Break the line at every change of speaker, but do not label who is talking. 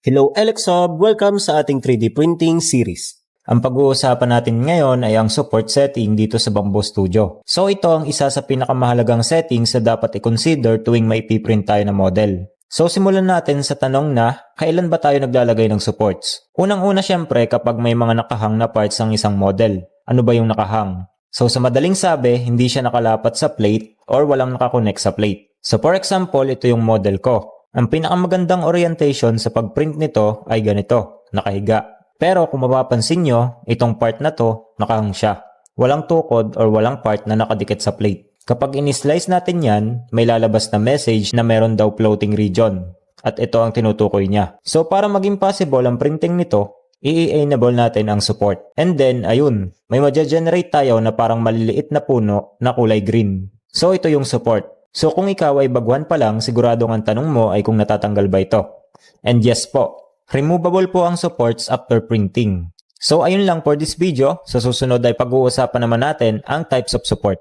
Hello Elexob! Welcome sa ating 3D printing series. Ang pag-uusapan natin ngayon ay ang support setting dito sa Bambu Studio. So ito ang isa sa pinakamahalagang settings na dapat i-consider tuwing may ipiprint tayo na model. So simulan natin sa tanong na, kailan ba tayo naglalagay ng supports? Unang-una syempre kapag may mga nakahang na parts ang isang model. Ano ba yung nakahang? So sa madaling sabi, hindi siya nakalapat sa plate or walang nakakonect sa plate. So for example, ito yung model ko. Ang pinakamagandang orientation sa pagprint nito ay ganito, nakahiga. Pero kung mapapansin nyo, itong part na to, nakahang siya. Walang tukod or walang part na nakadikit sa plate. Kapag in-slice natin yan, may lalabas na message na meron daw floating region. At ito ang tinutukoy niya. So para maging possible ang printing nito, i-enable natin ang support. And then, ayun, may ma-generate tayo na parang maliliit na puno na kulay green. So ito yung support. So kung ikaw ay baguhan pa lang, siguradong ang tanong mo ay kung natatanggal ba ito. And yes po, removable po ang supports after printing. So ayun lang for this video, sa susunod ay pag-uusapan naman natin ang types of support.